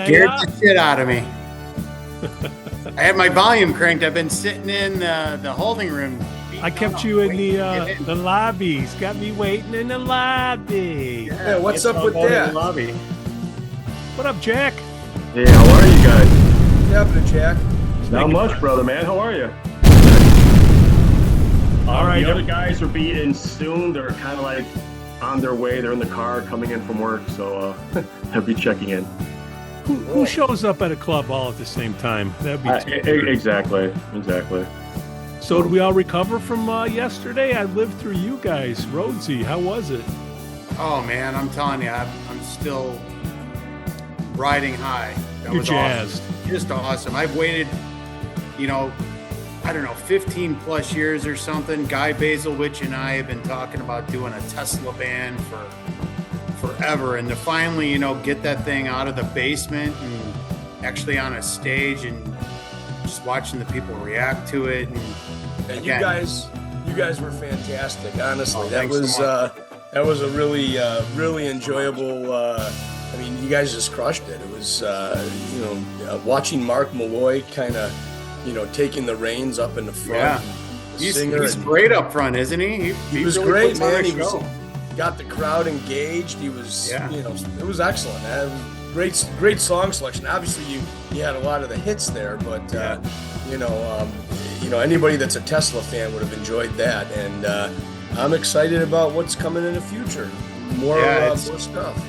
scared the shit out of me. I had my volume cranked. I've been sitting in the holding room. I kept you in the lobbies. Got me waiting in the lobby. Yeah, what's up with that? Lobby. What up, Jack? Hey, how are you guys? What's happening, Jack? Not much, brother, man. How are you? All right. The other guys will be in soon. They're kind of like on their way. They're in the car coming in from work, so I'll be checking in. Who shows up at a club all at the same time? That'd be exactly. So did we all recover from yesterday? I lived through you guys. Rhodesy, how was it? Oh man, I'm telling you, I'm still riding high. That You're was jazzed. Awesome. Just awesome. I've waited, I don't know, 15 plus years or something. Guy Basilwich and I have been talking about doing a Tesla band for forever, and to finally, get that thing out of the basement and actually on a stage and just watching the people react to it. And you guys were fantastic. Honestly, that was a really enjoyable. You guys just crushed it. It was watching Mark Malloy kind of taking the reins up in the front. Yeah, he's great up front, isn't he? He was really great, man. He got the crowd engaged. He was, it was excellent. Great song selection. Obviously, you had a lot of the hits there, but anybody that's a Tesla fan would have enjoyed that. And I'm excited about what's coming in the future. More stuff.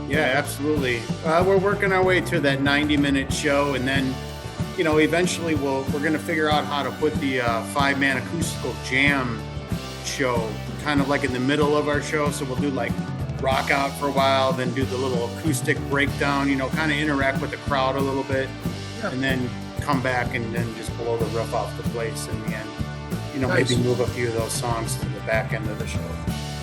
Yeah, absolutely. We're working our way to that 90-minute show, and then, eventually we're going to figure out how to put the 5-man acoustical jam show kind of like in the middle of our show. So we'll do like rock out for a while, then do the little acoustic breakdown, kind of interact with the crowd a little bit, and then come back and then just blow the roof off the place in the end. Nice. Maybe move a few of those songs to the back end of the show.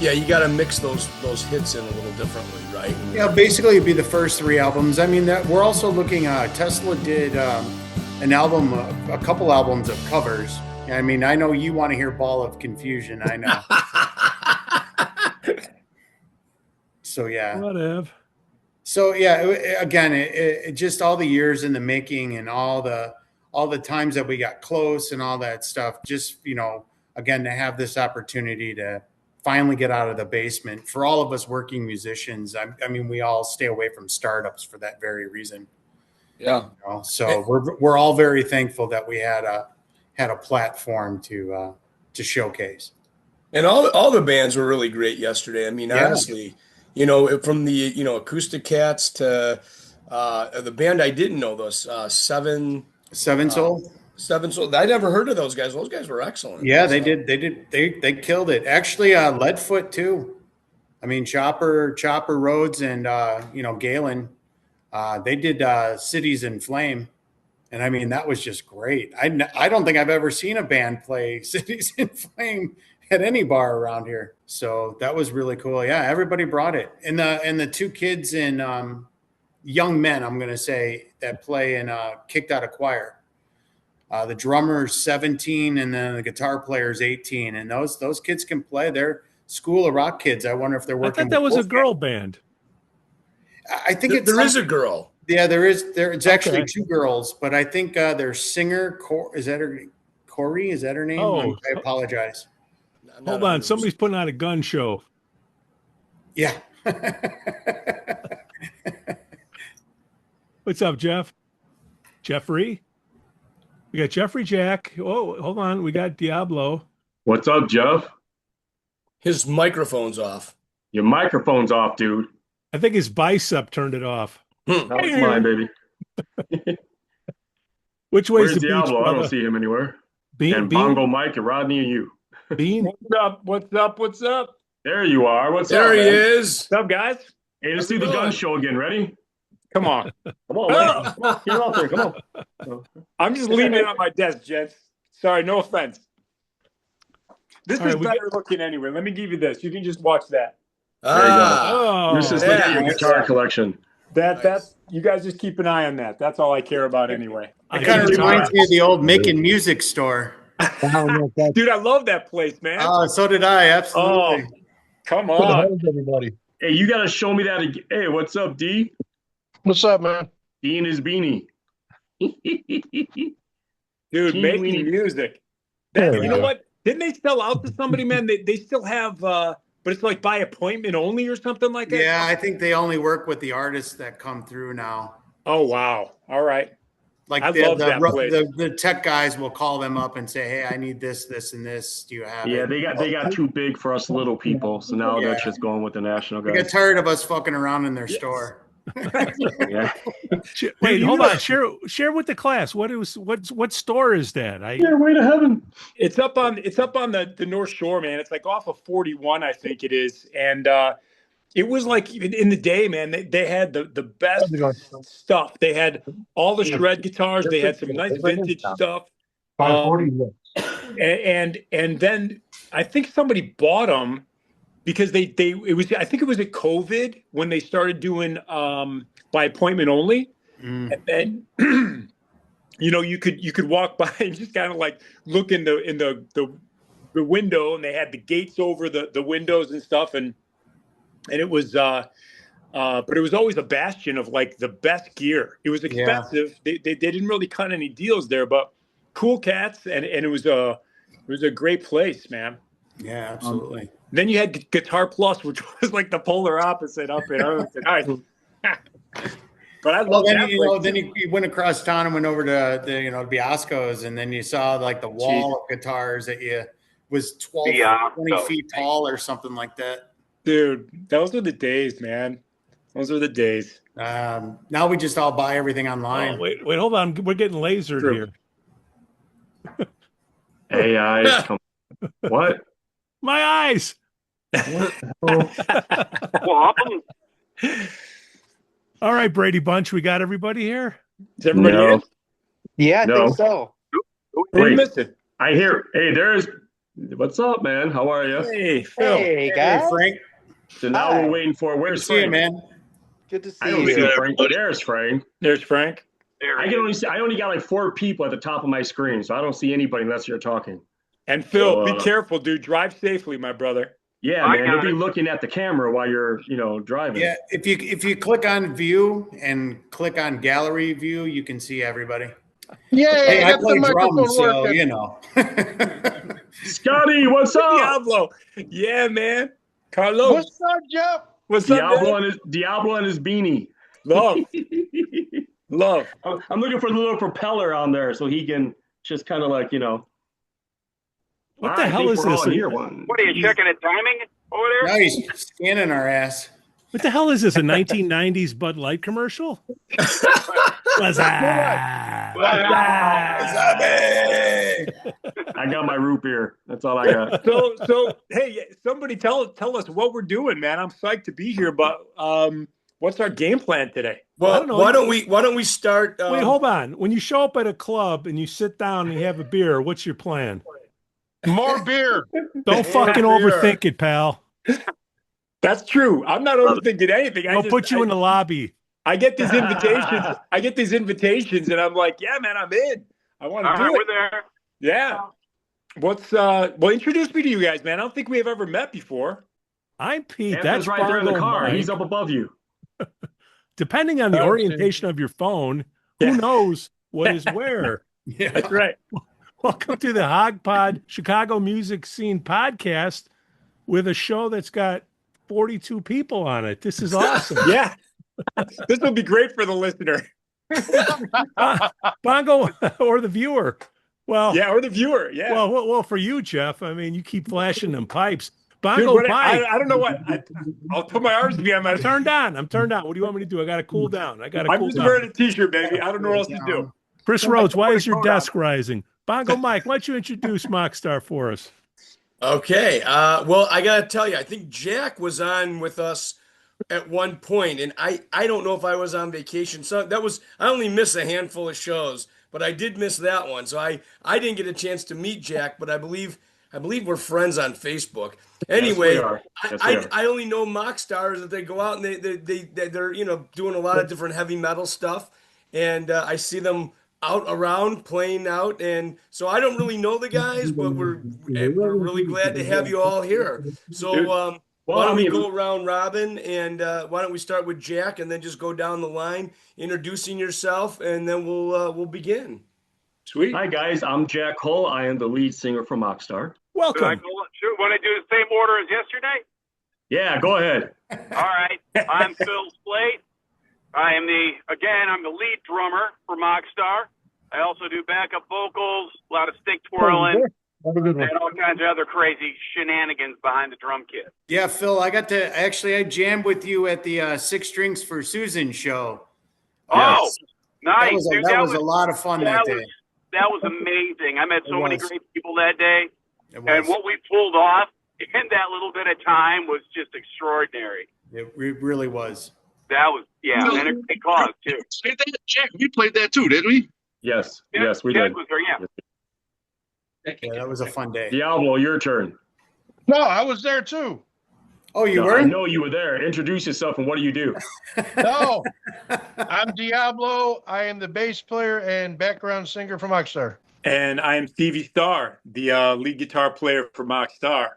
Yeah, you got to mix those hits in a little differently, right? Yeah, basically it'd be the first 3 albums. I mean, that we're also looking. Tesla did an album, a couple albums of covers. I mean, I know you want to hear "Ball of Confusion." I know. So yeah. Whatever. So yeah, again, it just all the years in the making and all the times that we got close and all that stuff. Just again, to have this opportunity to finally get out of the basement for all of us working musicians. I mean, we all stay away from startups for that very reason. Yeah. So we're all very thankful that we had a platform to showcase. And all the bands were really great yesterday. I mean, honestly, from the Acoustic Cats to the band I didn't know, those Seven Soul. I never heard of those guys. Those guys were excellent. Yeah, they did. They killed it. Actually, Leadfoot too. I mean, Chopper Rhodes and Galen. They did Cities in Flame, and I mean that was just great. I don't think I've ever seen a band play Cities in Flame at any bar around here. So that was really cool. Yeah, everybody brought it. And the 2 kids in young men, I'm gonna say, that play in Kicked Out of Choir. The drummer's 17 and then the guitar player's 18. And those kids can play. They're School of Rock kids. I wonder if they're working. I thought that was a girl band. I think there is a girl. Yeah, there is. It's actually 2 girls, but I think their singer, is that her? Corey, is that her name? Oh. I apologize. Hold on. Somebody's putting out a gun show. Yeah. What's up, Jeff? Jeffrey? We got Jeffrey Jack. Oh, hold on. We got Diablo. What's up, Jeff? His microphone's off. Your microphone's off, dude. I think his bicep turned it off. That was mine, baby. Which way's the Diablo? beach, I brother? don't see him anywhere. Bean, Bongo Mike and Rodney and you. Bean? What's up? There you are. What's up, There he man? is. What's up, guys? Hey, let's do the gun show again. Ready? Come on. Come on, man. Come on. Get out there. Come on. I'm just leaning on my desk, gents. Sorry, no offense. This is better looking anyway. Let me give you this. You can just watch that. There you go. Oh, This is like your guitar collection. That's you guys just keep an eye on that. That's all I care about anyway. It kind of reminds me of the old Making Music store. Dude, I love that place, man. Oh, so did I. Absolutely. Oh, come on. Everybody. Hey, you got to show me that again. Hey, what's up, D? What's up, man? Being his beanie. Dude, Teeny making weeny. music. There That, we you know go. what? Didn't they sell out to somebody, man? They still have, but it's like by appointment only or something like that? Yeah, I think they only work with the artists that come through now. Oh, wow. All right. Like I love that place. the tech guys will call them up and say, "Hey, I need this, this, and this. Do you have Yeah, it?" they got too big for us little people, so now Yeah. that's just going with the national They guys. get tired of us fucking around in their Yes. store. Yeah. Wait, you hold know- on. Share with the class. What store is that? Way to heaven. It's up on the North Shore, man. It's like off of 41, I think it is. And it was like in the day, man, they had the best stuff. They had all the shred guitars. They had some nice vintage stuff. And then I think somebody bought them because I think it was at COVID when they started doing by appointment only. Mm. And then you could walk by and just kind of like look in the window, and they had the gates over the windows and stuff, and it was but it was always a bastion of like the best gear. It was expensive. They didn't really cut any deals there, but cool cats, and it was a great place, man. Yeah, absolutely. Then you had Guitar Plus, which was like the polar opposite up in Arlington Heights. But I love that place. Then you went across town and went over to the Biasco's, and then you saw like the wall of guitars that was 12, 20 feet tall or something like that. Dude, those were the days, man. Those were the days. Now we just all buy everything online. Oh, wait, hold on. We're getting lasered True. here. AI. What? My eyes. What happened? All right, Brady Bunch, we got everybody here. Is everybody No. in? Yeah, I No. think so. Who are Wait. you missing? I hear. Hey, what's up, man? How are you? Hey, Phil. Hey, Hey, guys. Frank. So now Hi. we're waiting for Good where's to see you, Frank? man. Good to see I don't you. see Frank. There's Frank. There's Frank. There I he can is. only see. I only got like 4 people at the top of my screen, so I don't see anybody unless you're talking. And Phil, be So, careful, dude. Drive safely, my brother. Yeah, I man. got You'll be it. looking at the camera while you're, driving. Yeah, if you click on view and click on gallery view, you can see everybody. Yeah, Hey, I got the play microphone drums, so working. Scotty, what's up? Diablo. Yeah, man. Carlos. What's up, Jeff? What's up, Diablo man? Diablo and his beanie. Love. Love. I'm looking for the little propeller on there so he can just kind of like, What the hell is this? Here one. What are you checking the timing over there? Now he's scanning our ass. What the hell is this? A 1990s Bud Light commercial? What's up? I got my root beer. That's all I got. So hey, somebody tell us what we're doing, man. I'm psyched to be here, but what's our game plan today? I Well, don't know. why don't we start? Wait, hold on. When you show up at a club and you sit down and you have a beer, what's your plan? More beer. Don't fucking overthink it, pal. That's true. I'm not overthinking anything. I'll put you in the lobby. I get these invitations. And I'm like, yeah, man, I'm in. I want to All do right, it. we're there. Yeah. Well, introduce me to you guys, man. I don't think we have ever met before. I'm Pete. Anthony's That's right there in the Bongo car. Mike. He's up above you. Depending on the orientation of your phone, Yeah. who knows what is where. Yeah. That's right. Welcome to the Hogpod Chicago Music Scene podcast with a show that's got 42 people on it. This is awesome. Yeah. This will be great for the listener. Bongo or the viewer. Well, Yeah, or the viewer. Yeah. well, for you, Jeff. I mean, you keep flashing them pipes. Dude, Bongo what Mike. I don't know what. I'll put my arms behind my. I'm turned on. I'm turned on. What do you want me to do? I got to cool down. I'm cool just down. wearing a t-shirt, baby. I don't know what else to do. Chris Rhodes, why is your desk rising? Bongo Mike, why don't you introduce Mockstar for us? Okay. Well, I gotta tell you, I think Jack was on with us at one point, and I don't know if I was on vacation. So I only missed a handful of shows, but I did miss that one. So I didn't get a chance to meet Jack, but I believe we're friends on Facebook. Anyway, Yes, we are. Yes, we are. I only know mock stars that they go out and they're doing a lot of different heavy metal stuff, and I see them out around playing out, and so I don't really know the guys, but we're really glad to have you all here. So Why don't we go round robin, and why don't we start with Jack and then just go down the line, introducing yourself, and then we'll begin. Sweet. Hi guys, I'm Jack Kole. I am the lead singer from Rockstar. Want Welcome. to do the same order as yesterday? Yeah, go ahead. All right. I'm Phil Slate. I'm the lead drummer for Mockstar. I also do backup vocals, a lot of stick twirling, and all kinds of other crazy shenanigans behind the drum kit. Yeah, Phil, I jammed with you at the Six Strings for Susan show. Oh, nice. That was a lot of fun that day. That was amazing. I met so many great people that day. And what we pulled off in that little bit of time was just extraordinary. It really was. That was, and a great cause, too. Jack, we played that too, didn't we? Yes, we Jack did. was there, Yeah, that was a fun day. Diablo, your turn. No, I was there too. Oh, you No, were? I know you were there. Introduce yourself and what do you do? No, I'm Diablo. I am the bass player and background singer from Rockstar. And I am Stevie Starr, the lead guitar player for Mockstar.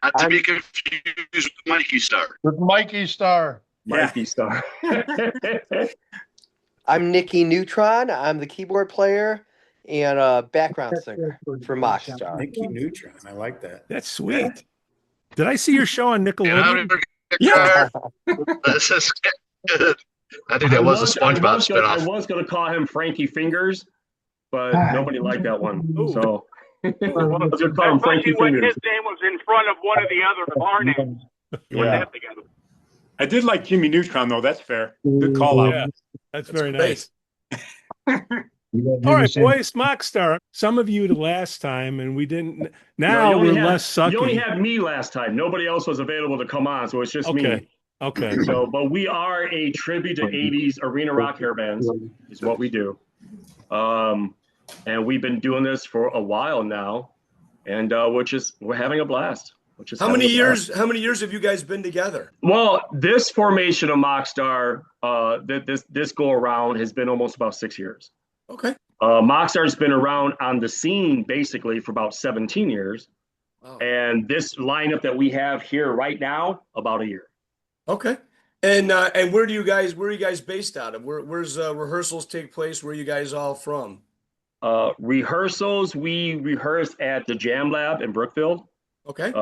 Not to be confused with Mikey Starr. With Mikey Starr. Mikey Starr. I'm Nicky Neutron. I'm the keyboard player and background singer for Mockstar. Nicky Neutron. I like that. That's sweet. Did I see your show on Nickelodeon? Yeah. This is good. I think that was a SpongeBob I spinoff. was going to call him Frankie Fingers, but nobody liked that one. So I was going to call him Frankie Especially when Fingers. his name was in front of one of the other bar names. You put Yeah. that together. I did like Jimmy Neutron, though. That's fair. Good call out. Yeah, that's very great. nice. All right, boys, Mockstar. Some of you the last time, and we didn't. Now No, you we're only had- less sucky. You only had me last time. Nobody else was available to come on, so it's just me. Okay. So, but we are a tribute to 80s arena rock hair bands, is what we do. And we've been doing this for a while now, and we're having a blast. How many years have you guys been together? Well, this formation of Mockstar, this go around has been almost about 6 years. Okay. Mockstar's been around on the scene basically for about 17 years. Wow. And this lineup that we have here right now, about a year. Okay. And where are you guys based out of? Where's rehearsals take place? Where are you guys all from? Rehearsals, we rehearse at the Jam Lab in Brookfield. Okay.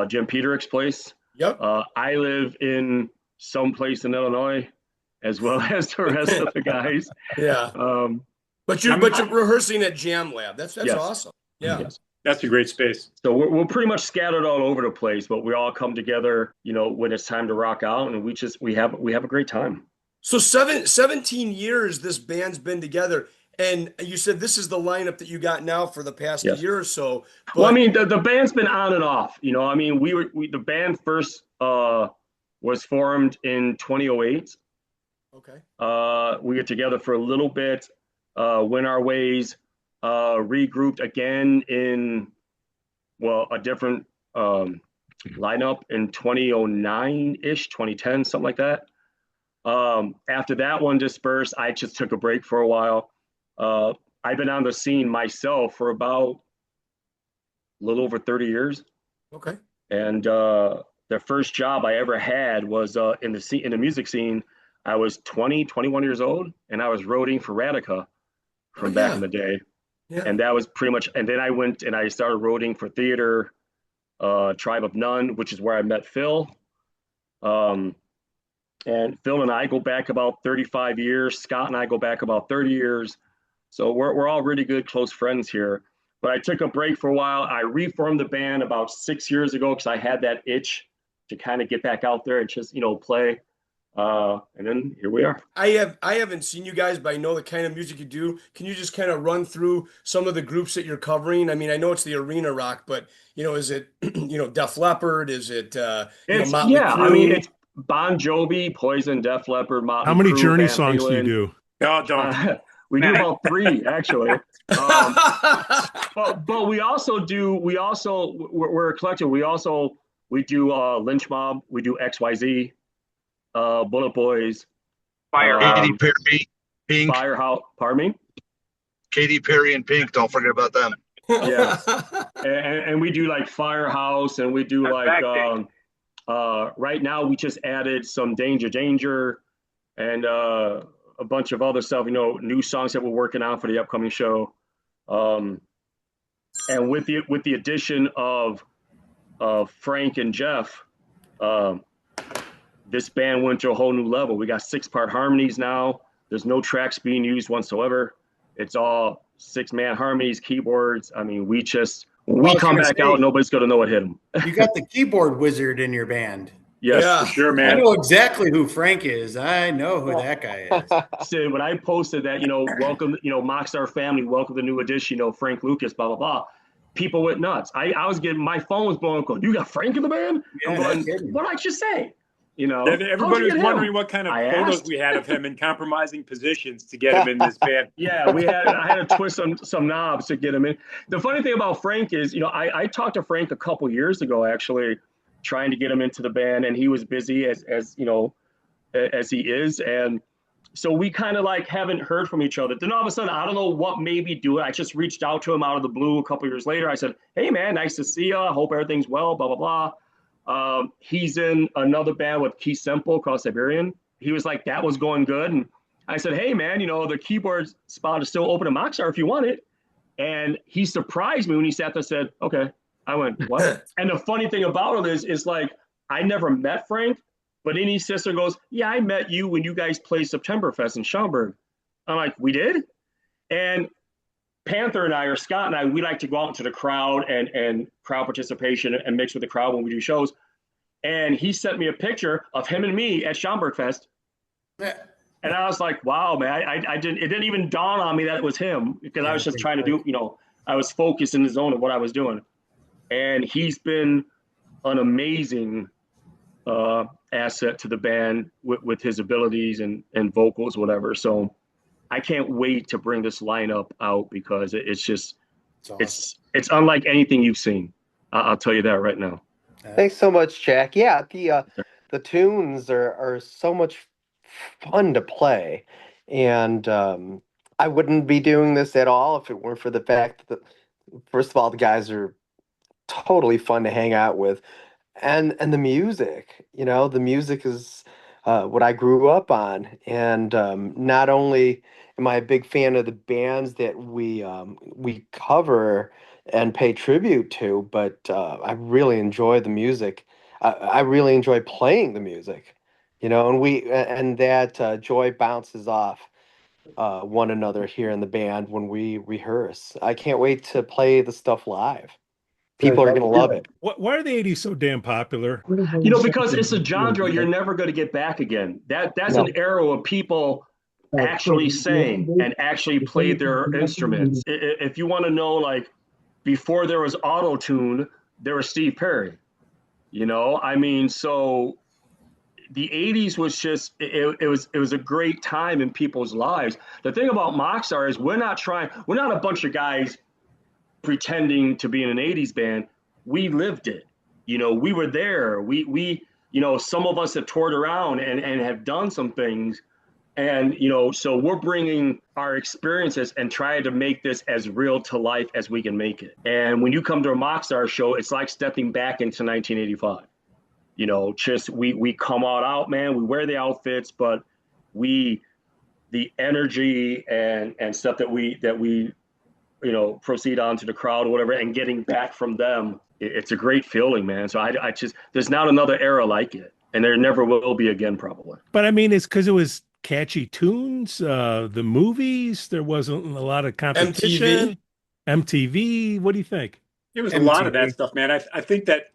Jim Peterick's place. Yep. I live in some place in Illinois, as well as the rest of the guys. Yeah. But you're rehearsing at Jam Lab. That's Yes. awesome. Yeah. Yes. That's a great space. So we're pretty much scattered all over the place, but we all come together, when it's time to rock out, and we have a great time. So 17 years this band's been together, and you said this is the lineup that you got now for the past year or so. But... Well, I mean, the band's been on and off. The band first was formed in 2008. Okay. We get together for a little bit, went our ways, regrouped again in a different lineup in 2009-ish, 2010, something like that. After that one dispersed, I just took a break for a while. I've been on the scene myself for about a little over 30 years. Okay. And the first job I ever had was in the music scene. I was 21 years old, and I was roading for Radica from back in the day. Yeah. And that was pretty much, and then I went and I started roading for theater, Tribe of None, which is where I met Phil. And Phil and I go back about 35 years. Scott and I go back about 30 years. So we're all really good, close friends here. But I took a break for a while. I reformed the band about 6 years ago because I had that itch to kind of get back out there and just, play. And then here we are. I haven't seen you guys, but I know the kind of music you do. Can you just kind of run through some of the groups that you're covering? I mean, I know it's the arena rock, but is it Def Leppard? Is it Motley Crue? I mean, it's Bon Jovi, Poison, Def Leppard, Motley How many Crue, Journey Van songs do you Halen. do? Oh, don't. We do about 3 actually. But we also do. We're a collective. We do Lynch Mob. We do XYZ. Bullet Boys, Katy Perry, Pink. Firehouse. Pardon me. Katy Perry and Pink. Don't forget about them. Yes, and we do like Firehouse, and we do Right now, we just added some Danger Danger and a bunch of other stuff, new songs that we're working on for the upcoming show. And with the addition of Frank and Jeff, this band went to a whole new level. We got 6-part harmonies now. There's no tracks being used whatsoever. It's all 6-man harmonies, keyboards. I mean, when we come back out, nobody's going to know what hit them. You got the keyboard wizard in your band. Yes, Yeah. For sure, man. I know exactly who Frank is. I know who that guy is. So when I posted that, welcome, Mockstar family, welcome to the new edition, Frank Lucas, blah, blah, blah. People went nuts. I was getting, my phone was blowing, going, you got Frank in the band? Yeah, I'm going, what did I just say? Everybody was wondering what kind of photos we had of him in compromising positions to get him in this band. Yeah, I had to twist some knobs to get him in. The funny thing about Frank is, I talked to Frank a couple years ago, actually, trying to get him into the band, and he was busy as he is. And so we kind of like haven't heard from each other. Then all of a sudden, I don't know what made me do it. I just reached out to him out of the blue a couple years later. I said, hey man, nice to see you. Hope everything's well, blah, blah, blah. He's in another band with Keith Semple, Cross Siberian. He was like, that was going good. And I said, hey man, the keyboard spot is still open at Mockstar if you want it. And he surprised me when he sat there and said, okay. I went, what? And the funny thing about it is like, I never met Frank, but then his sister goes, yeah, I met you when you guys played Septemberfest in Schaumburg. I'm like, we did? And Panther and I, or Scott and I, we like to go out into the crowd and crowd participation and mix with the crowd when we do shows. And he sent me a picture of him and me at Schaumburg-Fest. Yeah. And I was like, wow, man, it didn't even dawn on me that it was him, because I was just trying to do, I was focused in the zone of what I was doing. And he's been an amazing asset to the band with his abilities and vocals, whatever. So I can't wait to bring this lineup out, because it's just, it's unlike anything you've seen. I'll tell you that right now. Thanks so much, Jack. Yeah, the tunes are so much fun to play, and I wouldn't be doing this at all if it weren't for the fact that, first of all, the guys are totally fun to hang out with, and the music. The music is what I grew up on, and not only am I a big fan of the bands that we cover and pay tribute to, but I really enjoy the music. I really enjoy playing the music, and that joy bounces off one another here in the band when we rehearse. I can't wait to play the stuff live. People are going to love it. Why are the 80s so damn popular? Because it's a genre you're never going to get back again. That's an era of people actually sang and actually played their instruments. If you want to know, like, before there was auto-tune, there was Steve Perry. So the 80s was just, it was a great time in people's lives. The thing about Mockstar is we're not a bunch of guys pretending to be in an 80s band. We lived it. We were there. We some of us have toured around and have done some things. And, so we're bringing our experiences and trying to make this as real to life as we can make it. And when you come to a Mockstar show, it's like stepping back into 1985. We come all out, man. We wear the outfits, but the energy and stuff that we proceed on to the crowd or whatever, and getting back from them, it's a great feeling, man. So I just, there's not another era like it, and there never will be again, probably. But I mean, it's because it was catchy tunes, the movies, there wasn't a lot of competition. MTV, what do you think? It was a lot of that stuff, man. I think that,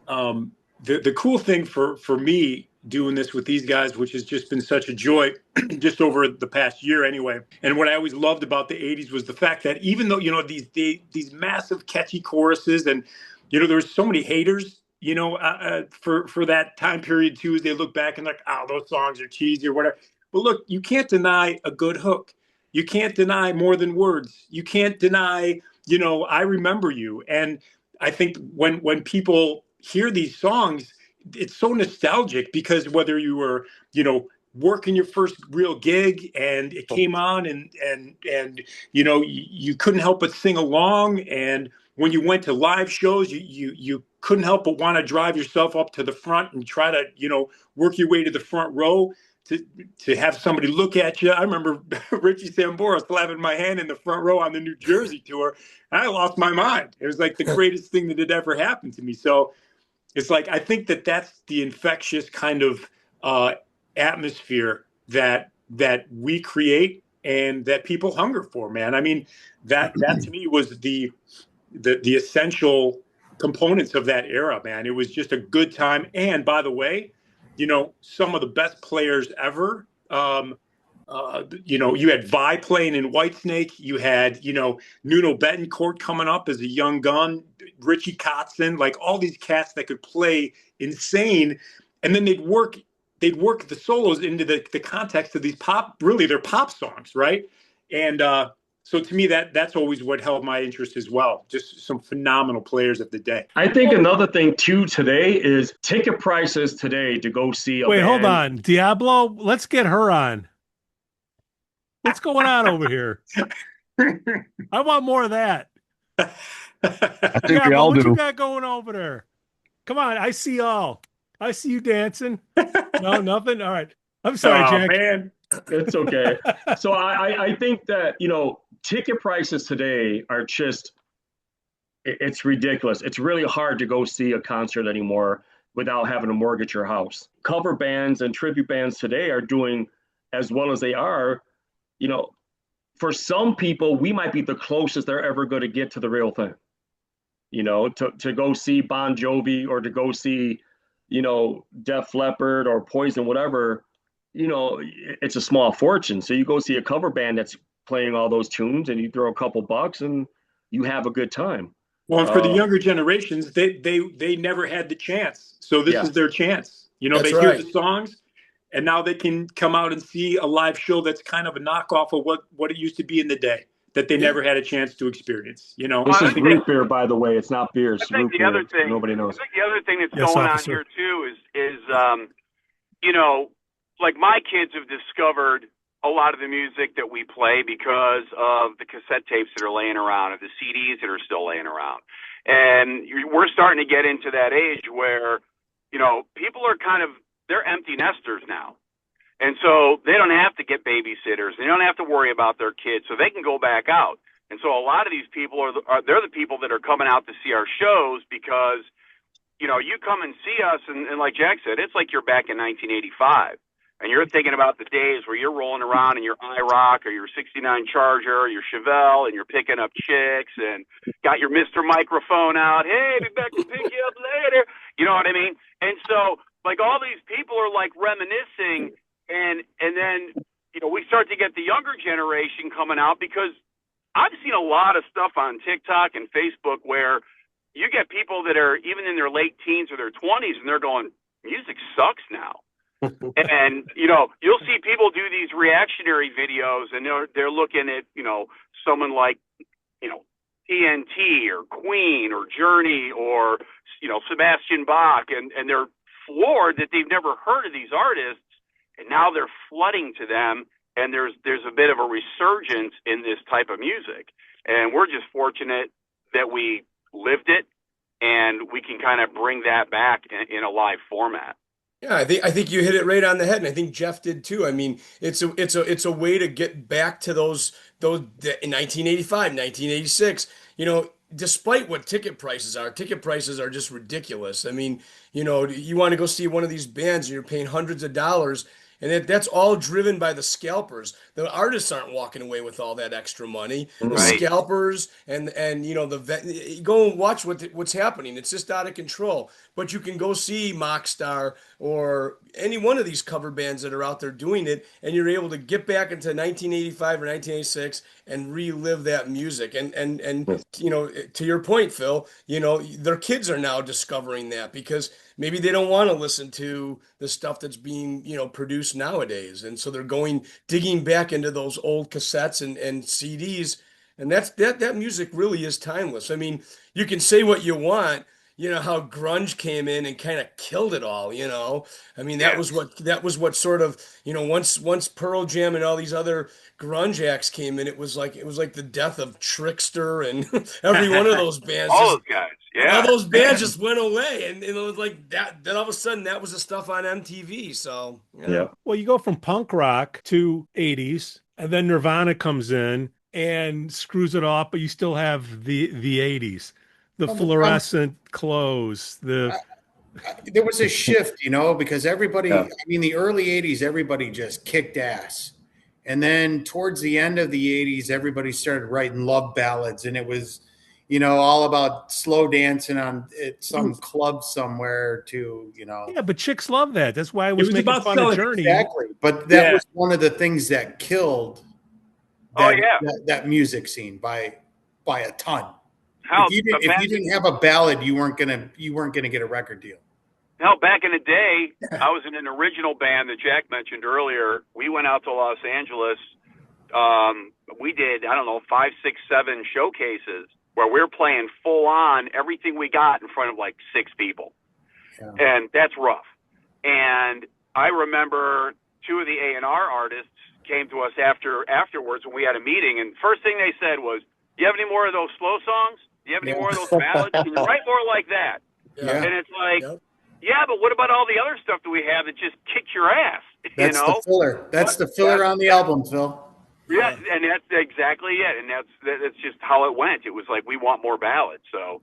the cool thing for me doing this with these guys, which has just been such a joy just over the past year anyway. And what I always loved about the 80s was the fact that even though, these massive catchy choruses, and, there were so many haters, for that time period too, as they look back and like, oh, those songs are cheesy or whatever. But look, you can't deny a good hook. You can't deny More Than Words. You can't deny, I Remember You. And I think when people hear these songs, it's so nostalgic, because whether you were, working your first real gig and it came on and you couldn't help but sing along, and when you went to live shows, you couldn't help but want to drive yourself up to the front and try to, work your way to the front row to have somebody look at you. I remember Richie Sambora slapping my hand in the front row on the New Jersey tour, and I lost my mind. It was like the greatest thing that had ever happened to me. So it's like, I think that's the infectious kind of atmosphere that we create and that people hunger for, man. I mean, that to me was the essential components of that era, man. It was just a good time. And by the way, some of the best players ever, you had Vi playing in Whitesnake. You had, Nuno Betancourt coming up as a young gun, Richie Kotzen, like all these cats that could play insane. And then they'd work the solos into the context of these they're pop songs, right? And so to me, that's always what held my interest as well. Just some phenomenal players of the day. I think another thing too today is ticket prices today to go see a Wait, band. hold on. Diablo, let's get her on. What's going on over here? I want more of that. I think we all what do. you got going over there? Come on, I see y'all. I see you dancing. No, nothing. All right. I'm sorry, Jack. Man, it's okay. So I think that, ticket prices today are just, it's ridiculous. It's really hard to go see a concert anymore without having to mortgage your house. Cover bands and tribute bands today are doing as well as they are. For some people, we might be the closest they're ever going to get to the real thing. To go see Bon Jovi or to go see, Def Leppard or Poison, whatever, it's a small fortune. So you go see a cover band that's playing all those tunes and you throw a couple bucks and you have a good time. Well, and for the younger generations, they never had the chance. So this is their chance. They hear the songs and now they can come out and see a live show that's kind of a knockoff of what it used to be in the day that they never had a chance to experience. This is root beer, by the way. It's not beer. It's I think root the other beer. thing, Nobody knows. I think the other thing that's going on here too is like my kids have discovered a lot of the music that we play because of the cassette tapes that are laying around or the CDs that are still laying around. And we're starting to get into that age where, people are they're empty nesters now. And so they don't have to get babysitters. They don't have to worry about their kids. So they can go back out. And so a lot of these people they're the people that are coming out to see our shows because, you come and see us. And like Jack said, it's like you're back in 1985. And you're thinking about the days where you're rolling around in your IROC or your 69 Charger or your Chevelle and you're picking up chicks and got your Mr. Microphone out. Hey, be back to pick you up later. You know what I mean? And so, like, all these people are, like, reminiscing and then, we start to get the younger generation coming out because I've seen a lot of stuff on TikTok and Facebook where you get people that are even in their late teens or their 20s and they're going, music sucks now. And you'll see people do these reactionary videos and they're looking at someone like TNT or Queen or Journey or Sebastian Bach and they're floored that they've never heard of these artists and now they're flooding to them and there's a bit of a resurgence in this type of music and we're just fortunate that we lived it and we can kind of bring that back in a live format. Yeah, I think you hit it right on the head, and I think Jeff did too. I mean, it's a way to get back to those in 1985, 1986. Despite what ticket prices are just ridiculous. I mean, you want to go see one of these bands, and you're paying hundreds of dollars. And that's all driven by the scalpers. The artists aren't walking away with all that extra money. The scalpers and go and watch what's happening. It's just out of control. But you can go see Mockstar or any one of these cover bands that are out there doing it, and you're able to get back into 1985 or 1986 and relive that music. And to your point, Phil, their kids are now discovering that because maybe they don't want to listen to the stuff that's being, produced nowadays. And so they're digging back into those old cassettes and CDs. And that music really is timeless. I mean, you can say what you want, how grunge came in and kind of killed it all, I mean, that was what sort of, once Pearl Jam and all these other grunge acts came in, it was like the death of Trickster and every one of those bands. All those guys. Yeah. All those bands just went away, and it was like that. Then all of a sudden, that was the stuff on MTV. So Well, you go from punk rock to 80s, and then Nirvana comes in and screws it off, but you still have the 80s, the fluorescent clothes. There was a shift, because everybody. I mean, the early 80s, everybody just kicked ass, and then towards the end of the 80s, everybody started writing love ballads, and it was. All about slow dancing at some club somewhere to, Yeah, but chicks love that. That's why it was making about fun of Journey. Exactly. But that was one of the things that killed that music scene by a ton. If you didn't have a ballad, you weren't gonna get a record deal. Hell, back in the day, I was in an original band that Jack mentioned earlier. We went out to Los Angeles. We did, 5, 6, 7 showcases where we're playing full on everything we got in front of like 6 people. Yeah. And that's rough. And I remember 2 of the A&R artists came to us afterwards when we had a meeting. And first thing they said was, "Do you have any more of those slow songs? Do you have any more of those ballads? Can you write more like that?" Yeah. And it's like, yeah, but what about all the other stuff that we have that just kicks your ass? That's the filler. That's the filler on the album, Phil. Yeah, and that's exactly it, and that's just how it went. It was like, we want more ballads. So,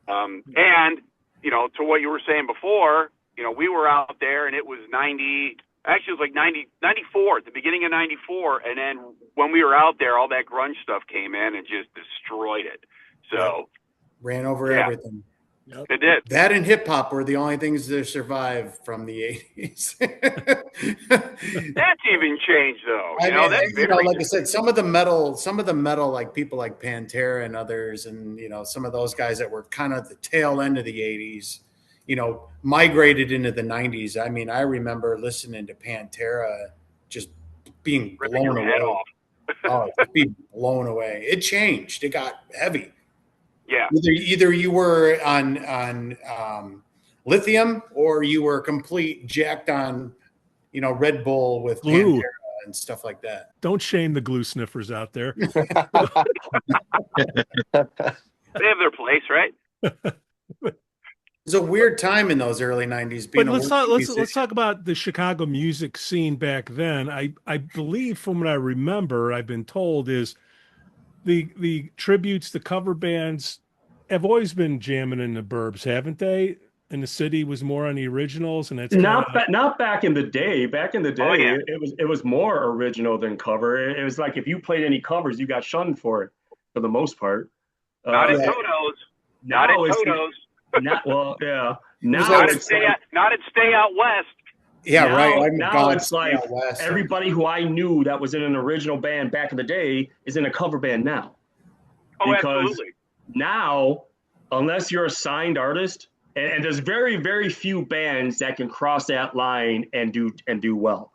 and to what you were saying before, we were out there, and it was 90. Actually, it was like 94, at the beginning of 94, and then when we were out there, all that grunge stuff came in and just destroyed it. So, ran over everything. Yep. It did. That and hip hop were the only things that survived from the 80s. That's even changed, though. Like I said, some of the metal, like people like Pantera and others, and some of those guys that were kind of the tail end of the 80s, migrated into the 90s. I mean, I remember listening to Pantera, just being blown away. Being blown away. It changed. It got heavy. Yeah. Either you were on lithium or you were complete jacked on, Red Bull with glue Pantera and stuff like that. Don't shame the glue sniffers out there. They have their place, right? It's a weird time in those early 90s. But let's talk about the Chicago music scene back then. I believe, from what I remember, I've been told, is the tributes, the cover bands have always been jamming in the burbs, haven't they? And the city was more on the originals, and that's not back in the day. Back in the day, it was more original than cover. It was like if you played any covers, you got shunned for it, for the most part. Not in Toto's. Not in Toto's. Not in Stay Out West. Yeah, right. Now it's like everybody who I knew that was in an original band back in the day is in a cover band now. Oh, absolutely. Now, unless you're a signed artist, and there's very, very few bands that can cross that line and do well.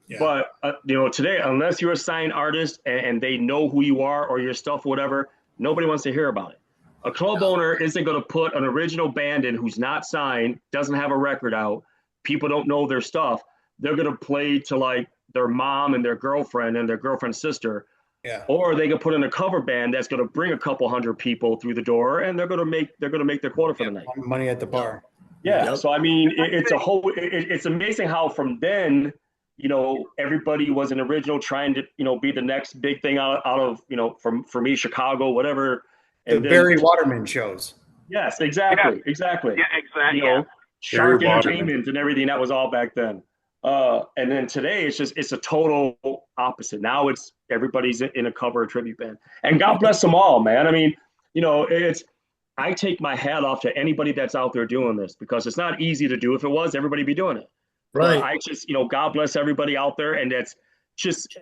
Yeah. But today, unless you're a signed artist and they know who you are or your stuff, whatever, nobody wants to hear about it. A club owner isn't going to put an original band in who's not signed, doesn't have a record out. People don't know their stuff. They're going to play to like their mom and their girlfriend's sister. Yeah. Or they could put in a cover band that's going to bring a couple hundred people through the door, and they're going to make their quota for the night. Money at the bar. Yeah. Yep. So I mean, it's amazing how from then, everybody was an original trying to, be the next big thing out of, for me, Chicago, whatever. And the Barry Waterman shows. Yes, exactly. Yeah, exactly. Shark Entertainment and everything, that was all back then. And then today it's a total opposite. Now it's everybody's in a cover tribute band, and God bless them all, man. I mean, I take my hat off to anybody that's out there doing this, because it's not easy to do. If it was, everybody be doing it. Right. I just, God bless everybody out there, and that's just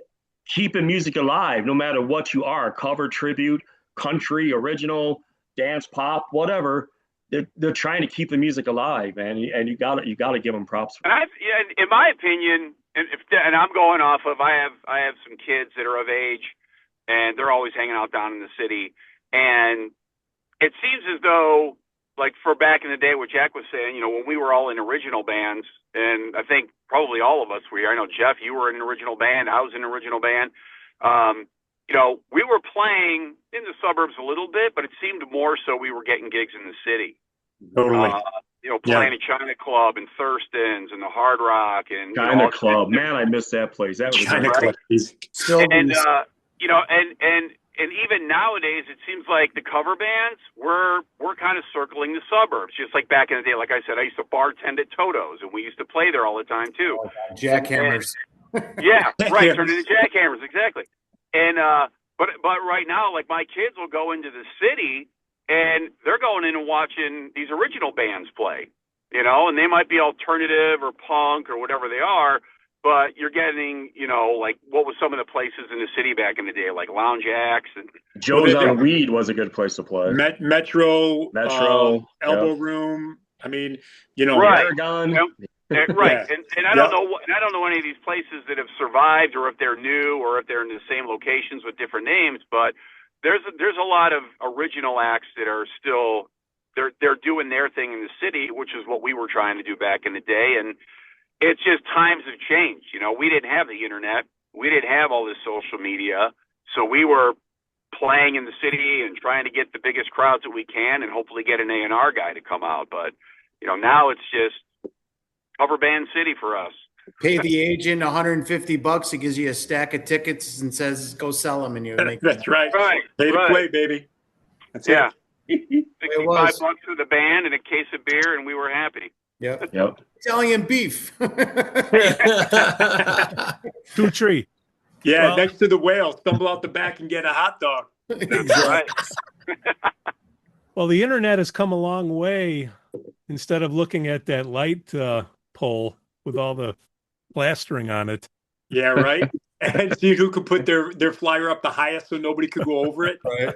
keeping music alive, no matter what you are, cover, tribute, country, original, dance, pop, whatever. They're trying to keep the music alive, man, and you gotta give them props. And in my opinion, and I'm going off of, I have some kids that are of age, and they're always hanging out down in the city, and it seems as though like for back in the day, what Jack was saying, you know, when we were all in original bands, and I think probably all of us were. I know Jeff, you were in an original band. I was in an original band. You know, we were playing in the suburbs a little bit, but it seemed more so we were getting gigs in the city. Totally. You know, playing at China Club and Thurston's and the Hard Rock and China Club. Man, I missed that place. That was China great. Club. Still and you know, and even nowadays, it seems like the cover bands we're kind of circling the suburbs, just like back in the day. Like I said, I used to bartend at Toto's, and we used to play there all the time too. Jackhammers. Yeah, right. Turn into jackhammers, exactly. And but right now, like my kids will go into the city, and they're going in and watching these original bands play, you know, and they might be alternative or punk or whatever they are. But you're getting, you know, like what was some of the places in the city back in the day, like Lounge Acts and Joe's on Weed was a good place to play. Metro, Elbow Room. I mean, you know, right. Aragon. Right, and I don't know. I don't know any of these places that have survived, or if they're new, or if they're in the same locations with different names. But there's a lot of original acts that are still they're doing their thing in the city, which is what we were trying to do back in the day. And it's just times have changed. You know, we didn't have the internet, we didn't have all this social media, so we were playing in the city and trying to get the biggest crowds that we can, and hopefully get an A&R guy to come out. But you know, now it's just cover band city for us. Pay the agent $150. He gives you a stack of tickets and says, "Go sell them," and you make. That's right. Right. Pay to play, baby. That's yeah. it. $65 for the band and a case of beer, and we were happy. Yep. Italian beef. Two tree. Yeah, Well, next to the whale, stumble out the back and get a hot dog. Right. Well, the internet has come a long way. Instead of looking at that light pole with all the plastering on it. Yeah, right. And see who could put their flyer up the highest so nobody could go over it. Right.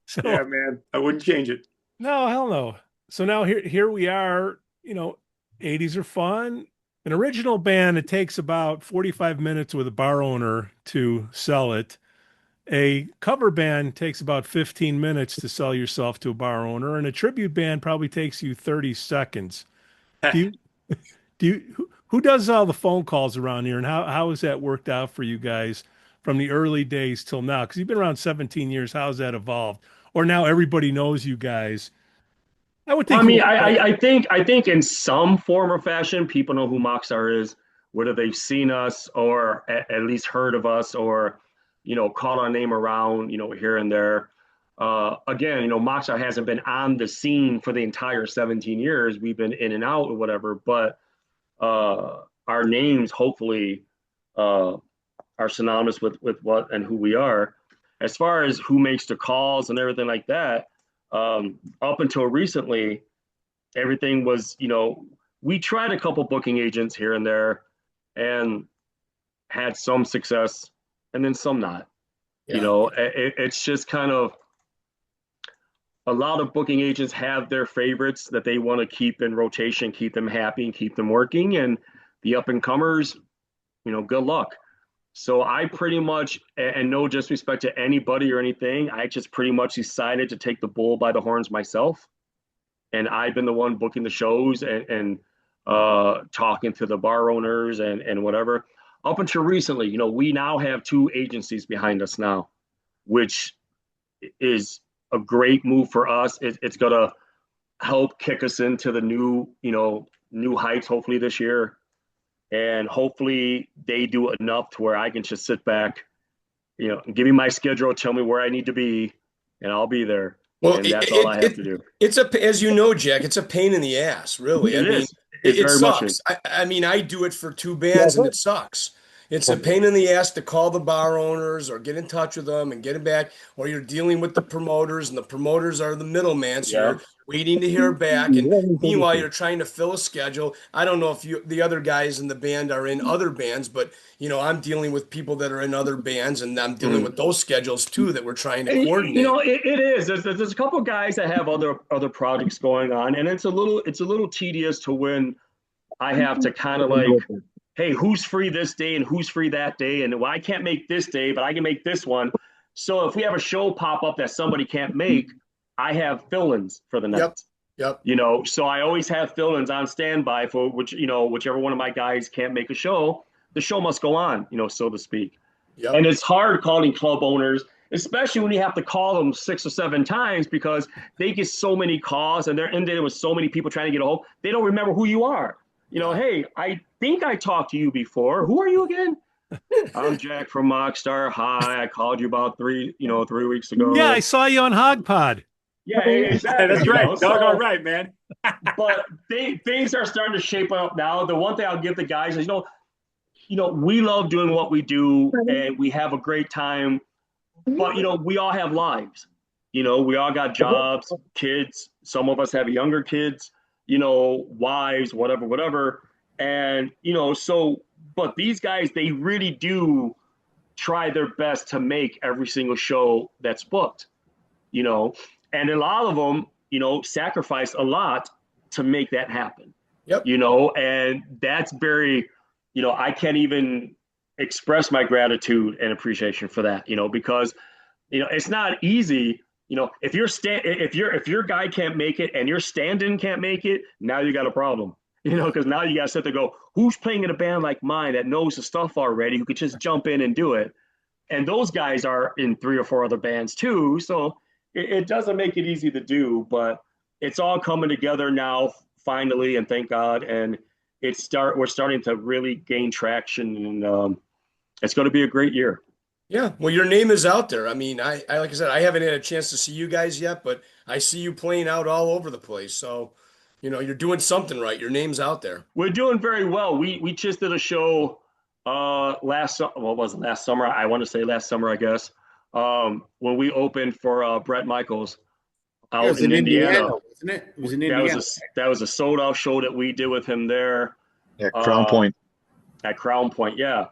So, yeah, man, I wouldn't change it. No, hell no. So now here we are, you know, 80s are fun. An original band, it takes about 45 minutes with a bar owner to sell it. A cover band takes about 15 minutes to sell yourself to a bar owner, and a tribute band probably takes you 30 seconds. Who does all the phone calls around here, and how has that worked out for you guys from the early days till now? Because you've been around 17 years. How's that evolved? Or now everybody knows you guys. I would think. I mean, I think in some form or fashion, people know who Mockstar is, whether they've seen us or at least heard of us, or you know, caught our name around, you know, here and there. Again, you know, Mockstar hasn't been on the scene for the entire 17 years. We've been in and out or whatever, but our names hopefully are synonymous with what and who we are. As far as who makes the calls and everything like that, up until recently, everything was, you know, we tried a couple booking agents here and there and had some success and then some not. Yeah. You know, it's just kind of, a lot of booking agents have their favorites that they want to keep in rotation, keep them happy and keep them working. And the up and comers, you know, good luck. So I pretty much, and no disrespect to anybody or anything, I just pretty much decided to take the bull by the horns myself. And I've been the one booking the shows and talking to the bar owners and whatever. Up until recently, you know, we now have 2 agencies behind us now, which is a great move for us. It's going to help kick us into the new heights, hopefully this year. And hopefully they do enough to where I can just sit back, you know, give me my schedule, tell me where I need to be, and I'll be there. Well, and that's all I have to do. It's as you know, Jack, it's a pain in the ass, really. It is. It sucks. I mean, I do it for 2 bands and it sucks. It's a pain in the ass to call the bar owners or get in touch with them and get it back, or you're dealing with the promoters, and the promoters are the middleman, so you're waiting to hear back. And meanwhile, you're trying to fill a schedule. I don't know if the other guys in the band are in other bands, but you know, I'm dealing with people that are in other bands, and I'm dealing with those schedules too that we're trying to coordinate. You know, it is. There's a couple of guys that have other projects going on, and it's a little tedious to when I have to kind of like, hey, who's free this day and who's free that day? And well, I can't make this day, but I can make this one. So if we have a show pop up that somebody can't make, I have fill-ins for the night. Yep. You know, so I always have fill-ins on standby for whichever one of my guys can't make a show, the show must go on, so to speak. Yep. And it's hard calling club owners, especially when you have to call them 6 or 7 times because they get so many calls and they're inundated with so many people trying to get a hold. They don't remember who you are. Hey, I think I talked to you before. Who are you again? I'm Jack from Mockstar. Hi, I called you about 3 weeks ago. Yeah, I saw you on Hogpod. Yeah, exactly. That's right. Doggone right, man. But things are starting to shape up now. The one thing I'll give the guys is, we love doing what we do and we have a great time. But, we all have lives. We all got jobs, kids. Some of us have younger kids, wives, whatever. And, but these guys, they really do try their best to make every single show that's booked, and a lot of them, sacrifice a lot to make that happen. Yep. And that's very, I can't even express my gratitude and appreciation for that, because, it's not easy. If your guy can't make it and your stand-in can't make it, now you got a problem. Because now you got to sit there and go, who's playing in a band like mine that knows the stuff already, who could just jump in and do it? And those guys are in 3 or 4 other bands too. So it doesn't make it easy to do, but it's all coming together now, finally, and thank God. And we're starting to really gain traction, and it's going to be a great year. Yeah, well, your name is out there. I mean, I like I said, I haven't had a chance to see you guys yet, but I see you playing out all over the place. So, you're doing something right. Your name's out there. We're doing very well. We just did a show last summer. I want to say last summer, I guess, when we opened for Bret Michaels out in Indiana. Wasn't it? It was in Indiana. That was a sold-out show that we did with him there. At Crown Point. At Crown Point, yeah.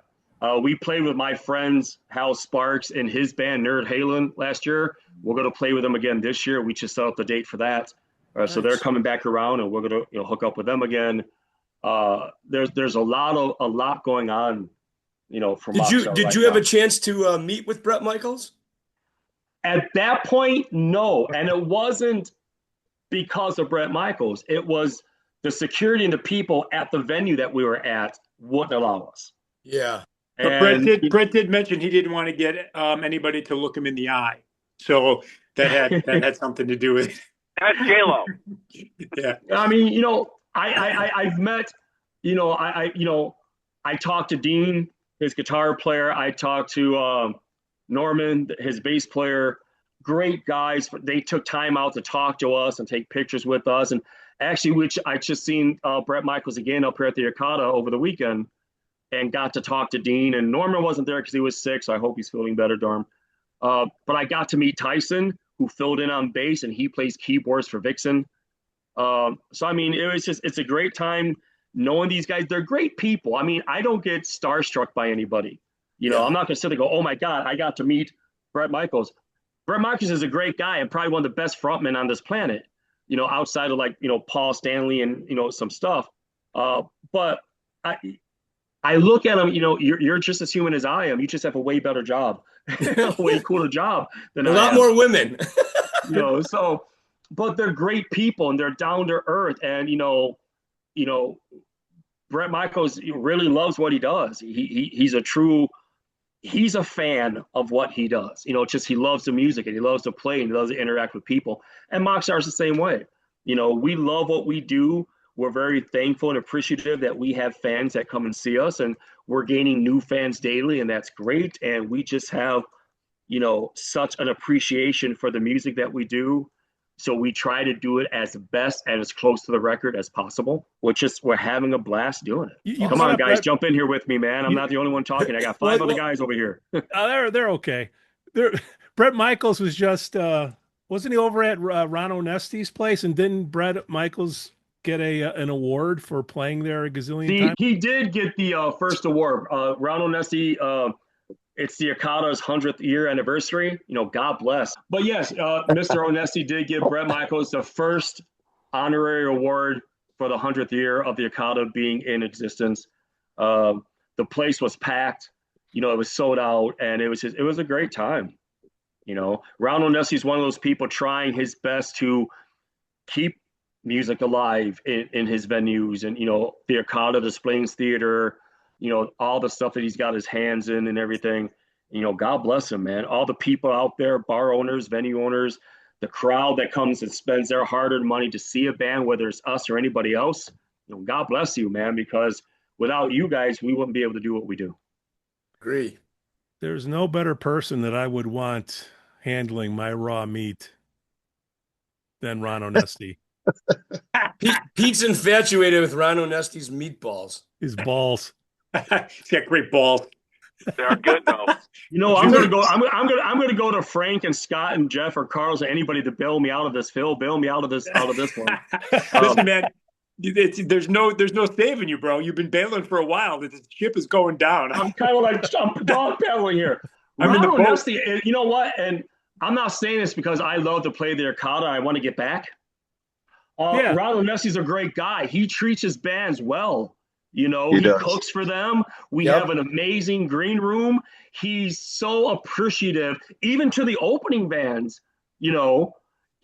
We played with my friends Hal Sparks and his band Nerd Halen last year. We're going to play with them again this year. We just set up the date for that. Nice. So they're coming back around, and we're going to hook up with them again. There's a lot going on. From did you have a chance to meet with Bret Michaels? At that point, no, and it wasn't because of Bret Michaels. It was the security and the people at the venue that we were at wouldn't allow us. Yeah. But Bret did mention he didn't want to get anybody to look him in the eye, so that had something to do with it. That's J-Lo. Yeah. I mean, I've met, I talked to Dean, his guitar player. I talked to Norman, his bass player. Great guys. They took time out to talk to us and take pictures with us. And actually, which I just seen Bret Michaels again up here at the Arcada over the weekend, and got to talk to Dean. And Norman wasn't there because he was sick, so I hope he's feeling better, Dorm. But I got to meet Tyson, who filled in on bass, and he plays keyboards for Vixen. So, I mean, it's a great time knowing these guys. They're great people. I mean, I don't get starstruck by anybody. I'm not going to sit there and go, oh, my God, I got to meet Bret Michaels. Bret Michaels is a great guy and probably one of the best frontmen on this planet, outside of Paul Stanley and, some stuff. But I look at him, you're just as human as I am. You just have a way better job, a way cooler job than a lot more women. So, but they're great people and they're down to earth. And, Bret Michaels really loves what he does. He's a fan of what he does. He loves the music and he loves to play and he loves to interact with people. And Mockstar's the same way. We love what we do. We're very thankful and appreciative that we have fans that come and see us, and we're gaining new fans daily, and that's great. And we just have, such an appreciation for the music that we do. So we try to do it as best and as close to the record as possible. We're having a blast doing it. Come on, guys, jump in here with me, man. I'm not the only one talking. I got 5 other guys over here. They're okay. Bret Michaels was just wasn't he over at Ron Onesti's place, and didn't Bret Michaels get an award for playing there a gazillion times? He did get the first award. Ron Onesti, it's the Arcada's 100th year anniversary. God bless. But yes, Mr. Onesti did give Bret Michaels the first honorary award for the 100th year of the Arcada being in existence. The place was packed. It was sold out, and it was a great time. You know, Ron Onesti is one of those people trying his best to keep music alive in his venues, and, you know, the Arcada, the Plains Theater, you know, all the stuff that he's got his hands in and everything. You know, God bless him, man. All the people out there, bar owners, venue owners, the crowd that comes and spends their hard-earned money to see a band, whether it's us or anybody else. You know, God bless you, man, because without you guys, we wouldn't be able to do what we do. Agree. There's no better person that I would want handling my raw meat than Ron Onesti. Pete's infatuated with Ron Onesti's meatballs. His balls. He's got great balls. They're good though. You know, I'm gonna go to Frank and Scott and Jeff or Carlos or anybody to bail me out of this. Phil, bail me out of this one. Listen, man, there's no saving you, bro. You've been bailing for a while. The ship is going down. I'm kind of like I'm dog paddling here. I'm in the boat. Honestly, you know what? And I'm not saying this because I love to play the Arcada. I want to get back. Ron Onesti's a great guy. He treats his bands well. You know, he cooks for them. We have an amazing green room. He's so appreciative, even to the opening bands. You know,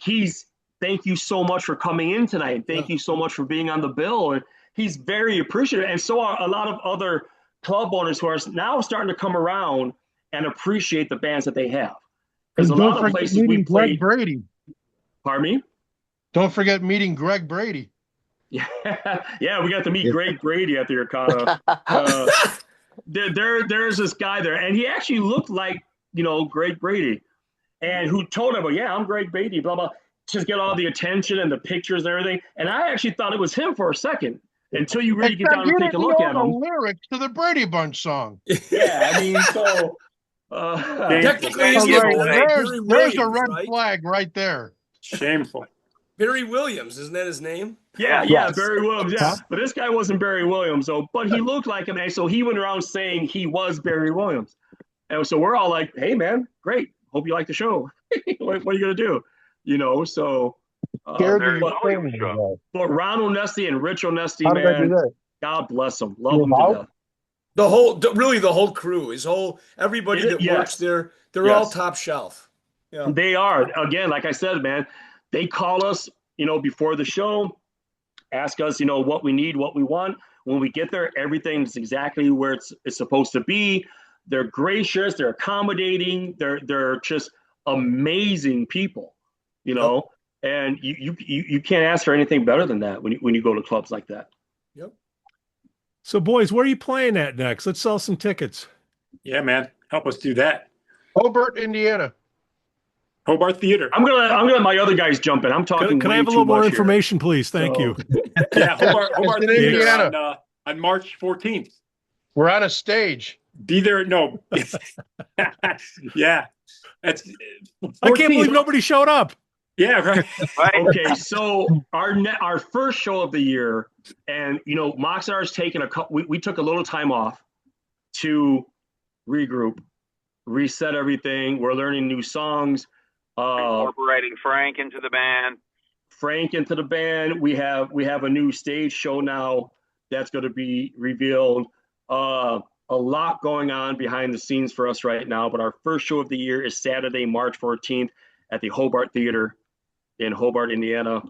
thank you so much for coming in tonight. Thank you so much for being on the bill. And he's very appreciative. And so are a lot of other club owners who are now starting to come around and appreciate the bands that they have. Because a lot of places we played. Brady. Pardon me? Don't forget meeting Greg Brady. Yeah, we got to meet Greg Brady at the Arcada. There's this guy there, and he actually looked like, you know, Greg Brady, and who told him, yeah, I'm Greg Brady, blah, blah, just get all the attention and the pictures and everything. And I actually thought it was him for a second until you really get down and take a look at him. The lyrics to the Brady Bunch song. Yeah, I mean, so technically, there's a red flag right there. Shameful. Barry Williams, isn't that his name? Yeah, Barry Williams. Yeah, but this guy wasn't Barry Williams. So, but he looked like him, and so he went around saying he was Barry Williams. And so we're all like, "Hey, man, great. Hope you like the show. what are you gonna do?" You know. So, but Ron Onesti and Rich Onesti, man, God bless them. Love them to death. The whole crew, everybody that works there, they're all top shelf. Yeah, they are. Again, like I said, man. They call us, you know, before the show, ask us, you know, what we need, what we want. When we get there, everything's exactly where it's supposed to be. They're gracious, they're accommodating, they're just amazing people, you know. And you can't ask for anything better than that when you go to clubs like that. Yep. So, boys, where are you playing at next? Let's sell some tickets. Yeah, man, help us do that. Hobart, Indiana. Hobart Theater. I'm gonna let my other guys jump in. I'm talking. Can I have a little more information, please? Thank you. Yeah, Hobart Theater on March 14th. We're on a stage. Be there. No. Yeah. That's. 14th. I can't believe nobody showed up. Yeah. Right. Okay. So our first show of the year, and you know, Mockstar's taken we took a little time off to regroup, reset everything. We're learning new songs. Incorporating Frank into the band. We have a new stage show now that's going to be revealed. A lot going on behind the scenes for us right now, but our first show of the year is Saturday, March 14th at the Hobart Theater in Hobart, Indiana.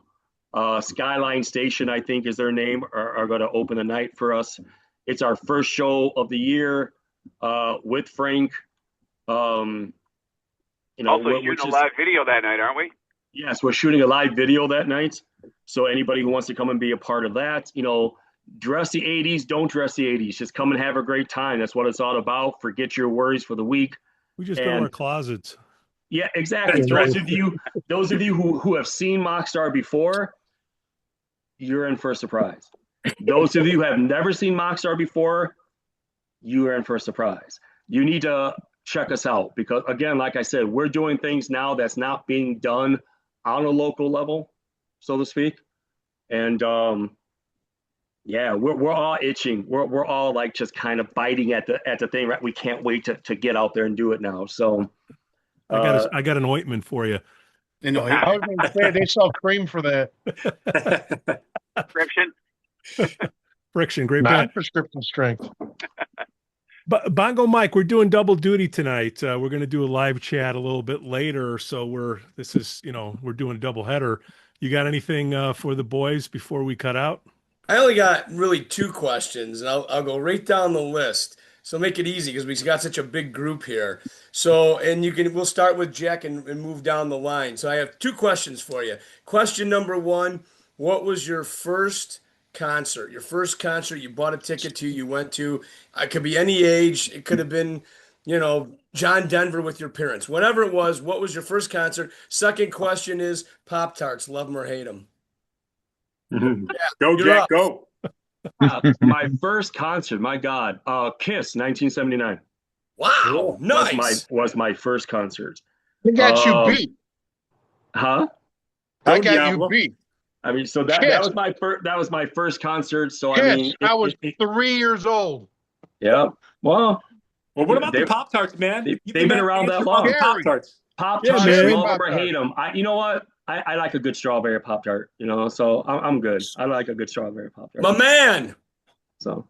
Skyline Station, I think is their name, are going to open the night for us. It's our first show of the year with Frank. You know, also shooting a live video that night, aren't we? Yes, we're shooting a live video that night. So anybody who wants to come and be a part of that, you know, dress the 80s, don't dress the 80s. Just come and have a great time. That's what it's all about. Forget your worries for the week. We just go in our closets. Yeah, exactly. Those of you who have seen Mockstar before, you're in for a surprise. Those of you who have never seen Mockstar before, you are in for a surprise. You need to check us out because, again, like I said, we're doing things now that's not being done on a local level, so to speak. And yeah, we're all itching. We're all like just kind of biting at the thing, right? We can't wait to get out there and do it now. So I got an ointment for you. I was going to say they sell cream for that. Friction. Friction, great Not band. prescription strength. Bongo Mike, we're doing double duty tonight. We're going to do a live chat a little bit later, so we're doing a double header. You got anything for the boys before we cut out? I only got really 2 questions, and I'll go right down the list. So make it easy because we got such a big group here. So, and we'll start with Jack and move down the line. So I have 2 questions for you. Question number 1, what was your first concert? Your first concert you bought a ticket to, you went to. It could be any age. It could have been, John Denver with your parents. Whatever it was, what was your first concert? Second question is Pop-Tarts, love them or hate them? Go, Jack, go. My first concert, my God, Kiss, 1979. Wow, nice. Was my first concert. I got you beat. Huh? I got you beat. I mean, so that was my first. That was my first concert. So Kiss. I mean, I was 3 years old. Yeah. Well, what about the Pop-Tarts, man? They've been around that long. Pop-Tarts. Pop-Tarts, love or hate them. You know what? I like a good strawberry Pop-Tart, so I'm good. I like a good strawberry Pop-Tart. My man. So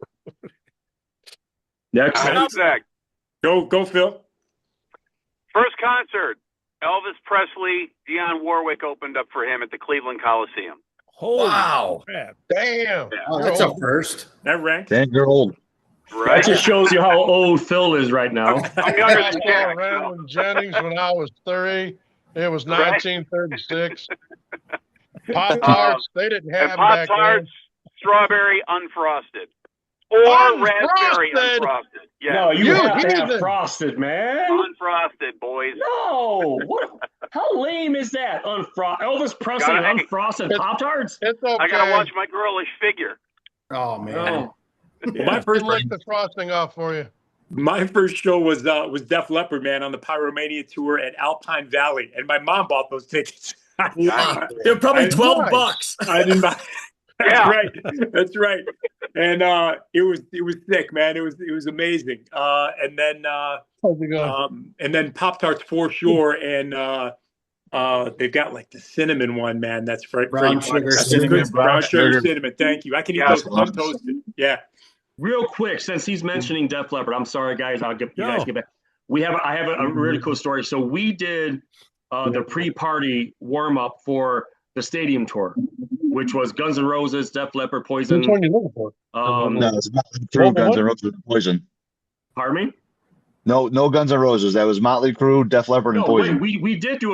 next. Zach. Go, Phil. First concert, Elvis Presley, Dionne Warwick opened up for him at the Cleveland Coliseum. Wow. Damn. Oh, that's a first. That ranks. Dang, you're old. Right. That just shows you how old Phil is right now. I'm younger I than saw Jack. Randall Jennings when I was 3. It was 1936. Pop-Tarts, they didn't have And back then. Pop-Tarts, strawberry unfrosted. Or raspberry unfrosted. Yeah. No, you have to have frosted, man. Unfrosted, boys. No. How lame is that? Elvis Presley unfrosted Pop-Tarts? It's okay. I gotta watch my girlish figure. Oh man. No. Well, my first lick the frosting off for you. My first show was Def Leppard, man, on the Pyromania tour at Alpine Valley, and my mom bought those tickets. Wow. They're probably $12. I didn't buy. Yeah. That's right. And it was sick, man. It was amazing. And then Pop-Tarts for sure, and they've got like the cinnamon one, man. That's Brown sugar cinnamon. Brown sugar cinnamon. Thank you. I can eat those untoasted. Yeah. Real quick, since he's mentioning Def Leppard, I'm sorry, guys. I'll get you guys get back. I have a really cool story. So we did the pre-party warm-up for the stadium tour, which was Guns N' Roses, Def Leppard, Poison. Which one are you looking for? No, it's not true. Guns N' Roses and Poison. Pardon me? No Guns N' Roses. That was Motley Crue, Def Leppard, and Poison. Wait, we did do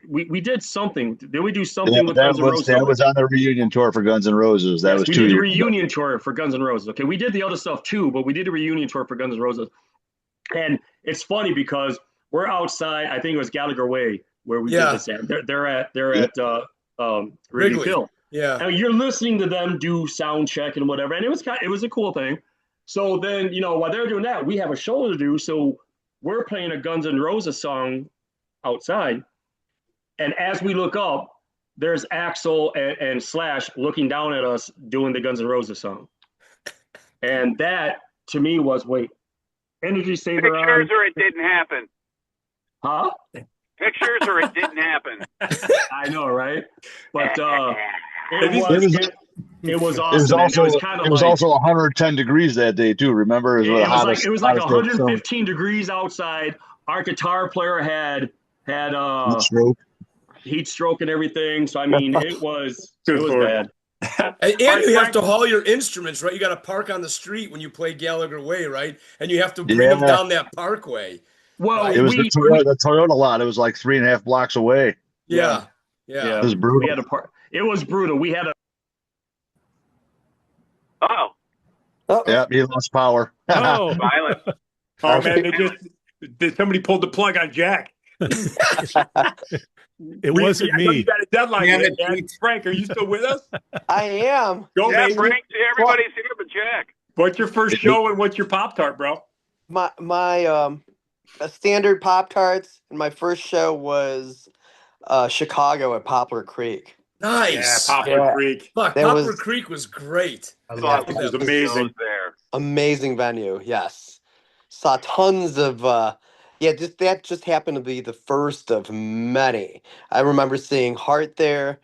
we did something. Did we do something with Guns N' Roses? That was on the reunion tour for Guns N' Roses. That was 2 years. We did a reunion tour for Guns N' Roses. Okay, we did the other stuff too, but we did a reunion tour for Guns N' Roses. And it's funny because we're outside. I think it was Gallagher Way where we did this at. They're at Wrigley Field. Yeah. And you're listening to them do sound check and whatever, and it was a cool thing. So then, while they're doing that, we have a show to do. So we're playing a Guns N' Roses song outside. And as we look up, there's Axl and Slash looking down at us doing the Guns N' Roses song. And that, to me, was, Energy Saver Pictures or it didn't happen. Huh? Pictures or it didn't happen. I know, right? But it was awesome. It was also 110 degrees that day too. Remember, it was like 115 degrees outside. Our guitar player had heat stroke and everything. So I mean, it was bad. And you have to haul your instruments, right? You got to park on the street when you play Gallagher Way, right? And you have to bring them down that parkway. Well, it was the Toyota lot. It was like 3.5 blocks away. Yeah. It was brutal. We had it was brutal. We had a. Yeah, he lost power. Oh, violent. Oh man, somebody pulled the plug on Jack. It wasn't me. You got a deadline. Frank, are you still with us? I am. Go, baby. Frank, everybody's here but Jack. What's your first show and what's your Pop-Tart, bro? My standard Pop-Tarts, and my first show was Chicago at Poplar Creek. Nice. Yeah, Poplar Creek. Fuck, Poplar Creek was great. I thought it was amazing. Amazing venue, yes. Saw tons of that just happened to be the first of many. I remember seeing Heart there,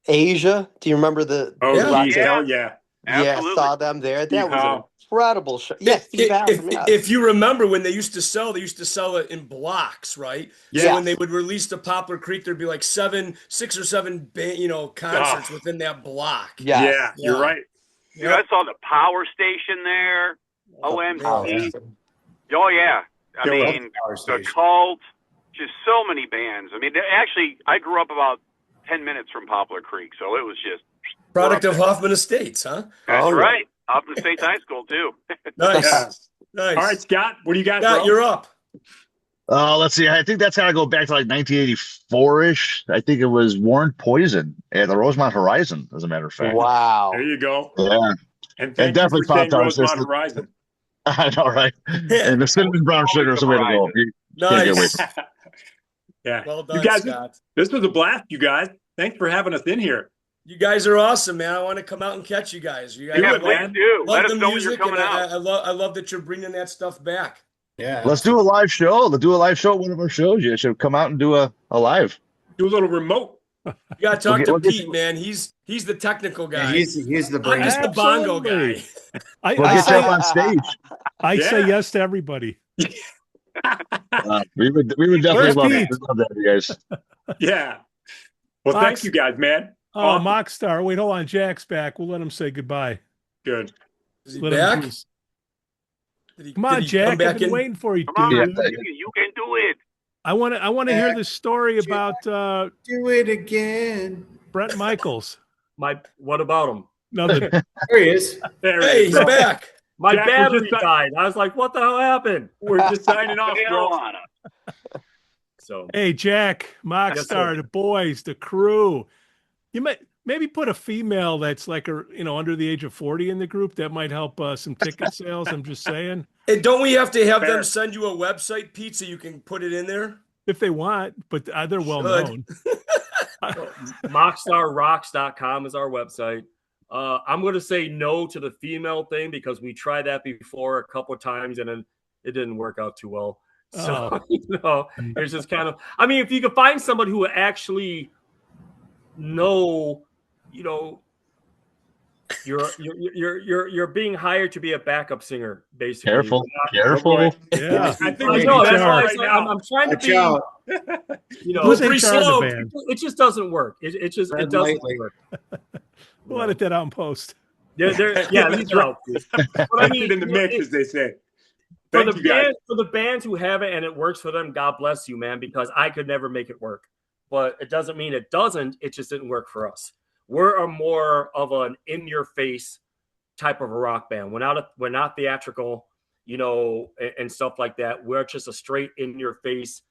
Asia. Do you remember the hell yeah. Yeah, Absolutely. saw them there. That was a incredible show. Yes, Steve Allen, yes. If you remember when they used to sell it in blocks, right? Yes. So when they would release the Poplar Creek, there'd be like 6 or 7 concerts within that block. Yes. Yeah, you're right. Dude, I saw the Power Station there. OMC. Oh yeah. I mean, the Cult. Just so many bands. I mean, actually, I grew up about 10 minutes from Poplar Creek, so it was just product of Hoffman Estates, huh? That's right. Hoffman Estates High School too. Nice. Nice. All right, Scott, what do you got? Scott, you're up. Let's see. I think that's got to go back to like 1984-ish. I think it was Warren Poison at the Rosemont Horizon, as a matter of fact. Wow. There you go. Yeah. And thank definitely you for saying Pop-Tarts. Rosemont Horizon. I know, right? And the cinnamon brown sugar is the way to go. You can't get away from it. Yeah. Well done, you guys, Scott. this was a blast, you guys. Thanks for having us in here. You guys are awesome, man. I want to come out and catch you guys. You guys Yeah, please do. Let us know when you're coming out. I love that you're bringing that stuff back. Yeah. Let's do a live show. Let's do a live show at one of our shows. You should come out and do a live. Do a little remote. You got to talk to we'll get Pete, man. He's the technical guy. Yeah, he's the brain. I'm just the bongo guy. I We'll get you up on stage. I say yes to everybody. We would definitely love that, you guys. Yeah. Well, thank you guys, man. Oh, Awesome. Mockstar. Wait, hold on. Jack's back. We'll let him say goodbye. Good. Is he Let him back? Come on, Jack. I've been waiting for you, Come dude. on, you can do it. I want to hear the story about Do it again. Bret Michaels. What about him? Nothing. There he is. Hey, he's back. My Jack, battery died. I was like, what the hell happened? We're just signing off, bro. So Hey, Jack, Mockstar, the boys, the crew. You might maybe put a female that's like under the age of 40 in the group. That might help some ticket sales. I'm just saying. And don't we have to have them send you a website, Pete, so you can put it in there? If they want, but they're well known. MockstarRocks.com is our website. I'm going to say no to the female thing because we tried that before a couple of times and then it didn't work out too well. So, it's just kind of, I mean, if you could find somebody who actually you're being hired to be a backup singer, basically. Careful. Yeah. I think that's why I'm trying to be, Who's in pretty charge of slow. the band? It just doesn't work. It doesn't work. We'll edit that out in post. Yeah, these are out. But I mean, in the mix, as they say. For the bands who have it and it works for them, God bless you, man, because I could never make it work. But it doesn't mean it doesn't. It just didn't work for us. We're more of an in-your-face type of a rock band. We're not theatrical, and stuff like that. We're just a straight in-your-face,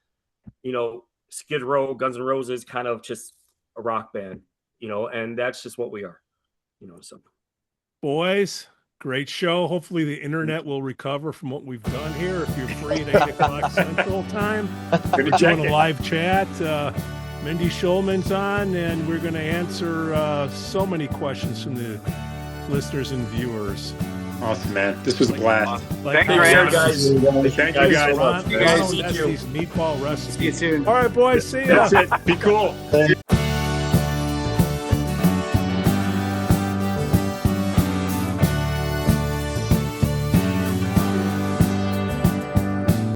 Skid Row, Guns N' Roses, kind of just a rock band, and that's just what we are, So, Boys, great show. Hopefully the internet will recover from what we've done here. If you're free at 8 o'clock Central Time, we're doing a live chat. Mindy Shulman's on, and we're going to answer so many questions from the listeners and viewers. Awesome, man. This was a blast. Thanks for having us. Thank you, guys. Ron, Onesties meatball recipes. See you soon. All right, boys. See ya. That's it. Be cool.